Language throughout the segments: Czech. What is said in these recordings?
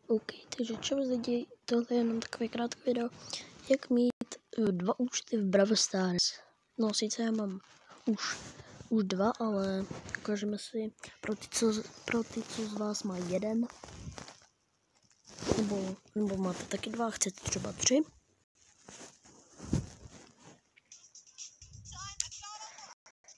OK, takže čau lidi, tohle je jenom takový krátký video, jak mít 2 účty v Brawl Stars. No sice já mám už 2, ale ukážeme si pro ty, co z vás má jeden, nebo máte taky 2, chcete třeba 3.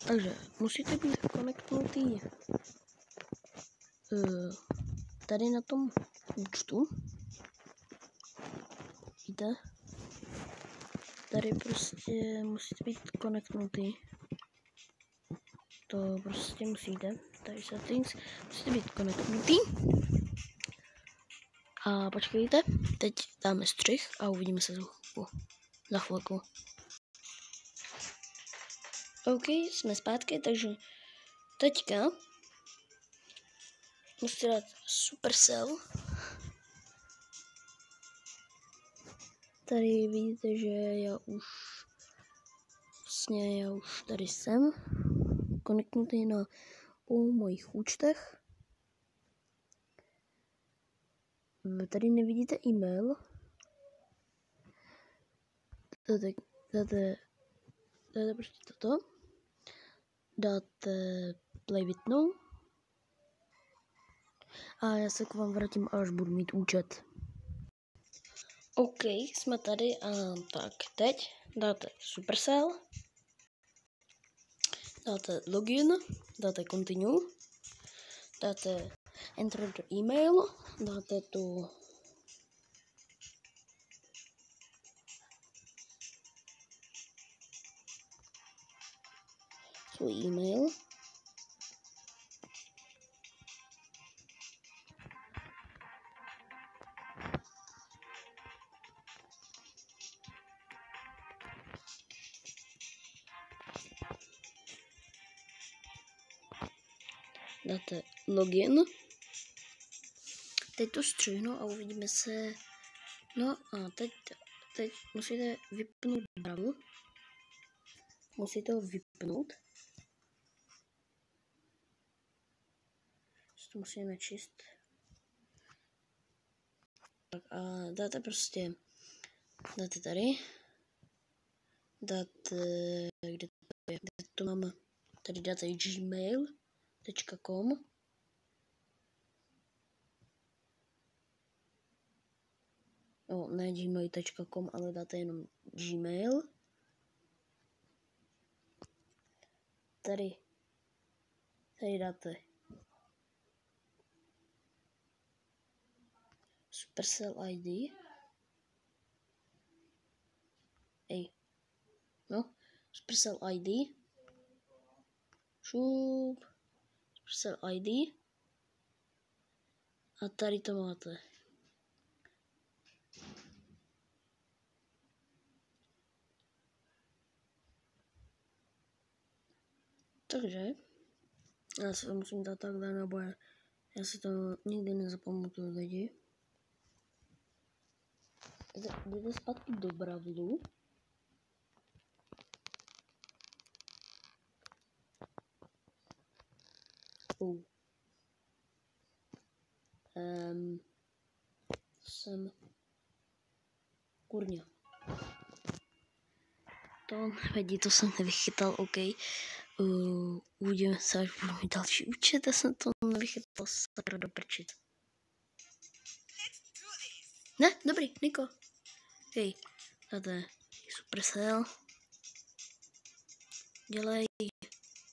Takže musíte být konektnutý tady na tom účtu. Víte? Tady prostě musíte být konektnutý. To prostě musíte. Tady settings. Musíte být konektnutý. A počkejte. Teď dáme střih a uvidíme se za chvilku. OK, jsme zpátky, takže teďka musíte dát Supercell. Tady vidíte, že já už tady jsem konektnutý na mojich účtech. Tady nevidíte e-mail. Dáte prostě toto. Dáte play with no. A já se k vám vrátím, až budu mít účet. OK, jsme tady a tak teď dáte Supercell. Dáte login, dáte continue, dáte enter the email, dáte tu svůj e-mail. Dáte login. Teď to střihnu a uvidíme se. No a teď musíte vypnout Brawl. Musíte ho vypnout. To musíme číst. Tak a dáte tady. Dáte, kde to máme? Tady dáte gmail.com. Ne gmail.com, ale dáte jenom Gmail. Tady dáte Supercell ID. Supercell ID. Supercell ID. A tady to máte. Takže já si to musím dát takhle, nebo já si to nikdy nezapamatuju lidi. Jdete zpátky do Brawlu. Jsem kurňa. To nevadí, to jsem nevychytal, OK. Uvidíme se, až budu mít další účet, já jsem to nevychytal, sakra do prčit. Ne, dobrý, Niko. Hej, dáte Supercell. Dělej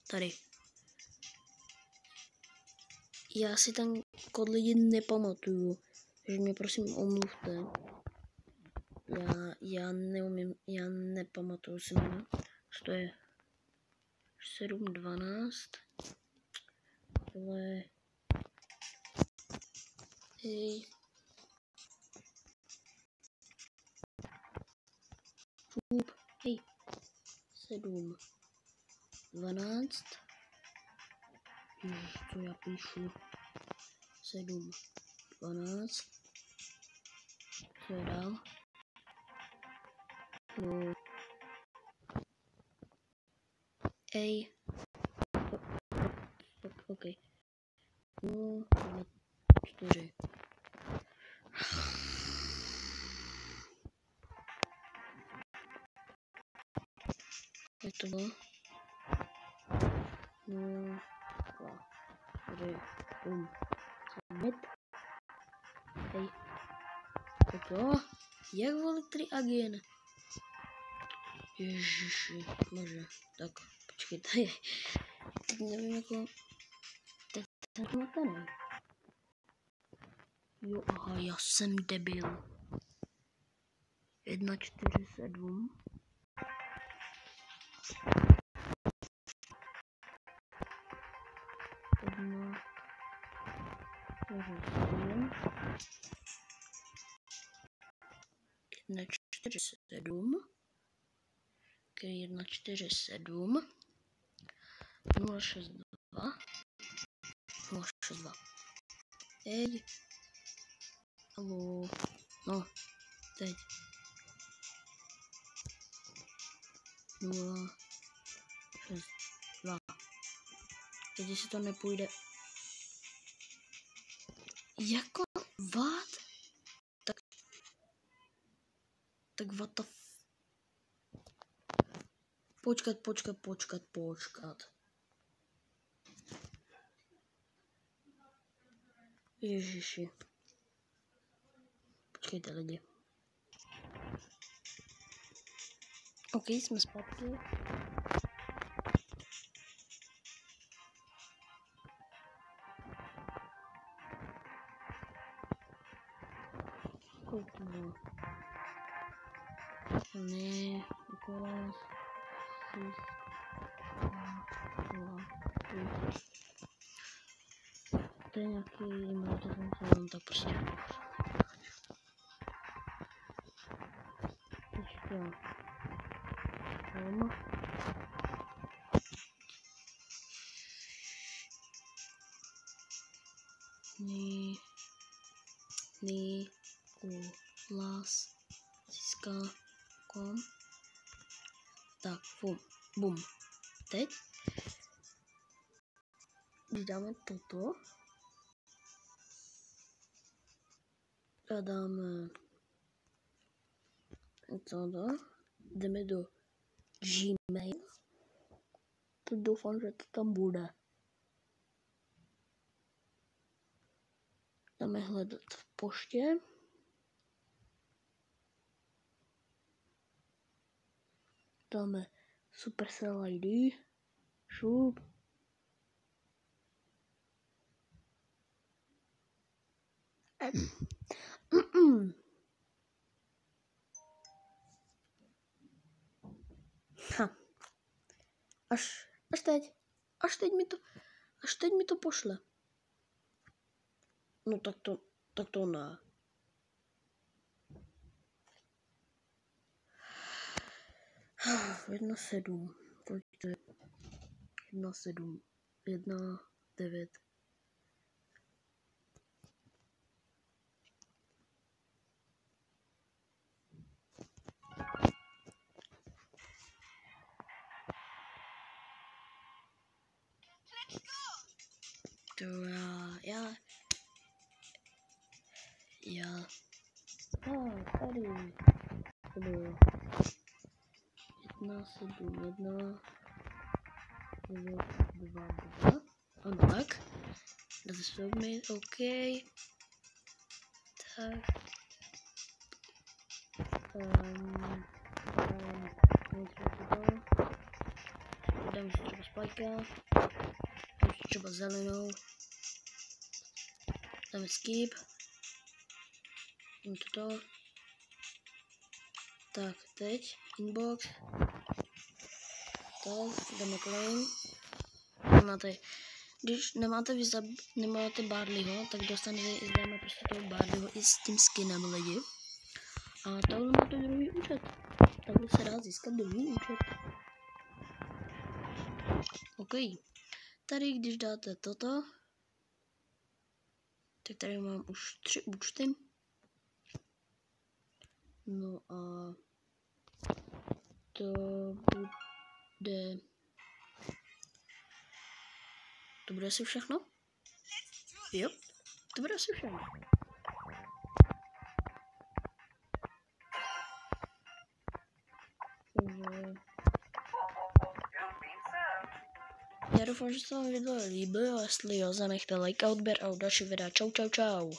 tady. Já si ten kód lidi nepamatuju, takže mě prosím omluvte. Já neumím, já nepamatuju si jméno. To je 712. Ale hej. Hej. 712. Ježiš, co já píšu? 712. Co je dál? No. Ej. OK. No, 4. Jak to bylo? No, 2, 3, submit. Hej. Toto? Jak volit 3 agien? Ježiši, bože. Tak, počkejte. Teď nevím jako... Teď jsem zmatený. Jo, aha, já jsem debil. 1, 4, 7. 1, 4, 7. 1, 4, 7. Okay, 1, 4, 7. 0, 6, 2. 0, 6, 2. Hej. Halo. No, teď. 0, 6, 2. Teď si to nepůjde. Jako what? Tak what the Počkat. Ježiši. Počkejte lidi. OK, jsme zpátky. Kolik to bylo? Ne, Nikolas. 6, 2, 3. To je nějaký e-mail, to jsem se tak prostě. Teďka. Nikolas. Kom. Tak, bum. Teď. Když dáme toto. A dáme toto. Jdeme do Gmail. To doufám, že to tam bude. Dáme hledat v poště. Dáme Supercell ID. Šup. Ha. Až teď mi to pošle. No tak to ne. Jedna 7. Kolik to je? 1, 7. 1, 9. To já. Tady. To bylo 1, 7, 1, 9, 2, 2. Ano, tak. Dáte submit, OK. Tak. Dáme si třeba spajka. Dáme si třeba zelenou. Dáme skip. Dáme toto. Tak, teď inbox. Tak, dáme claim. Když nemáte Barleyho, tak dáme prostě toho Barleyho i s tím skinem lidi. A takhle máte druhý účet. Takhle se dá získat druhý účet. OK. Tady, když dáte toto, tak tady mám už 3 účty. No a to bude... To bude asi všechno? Jo, to bude asi všechno. Já doufám, že se vám video líbilo, jestli jo, zanechte like a odběr a u další videa. Čau, čau, čau.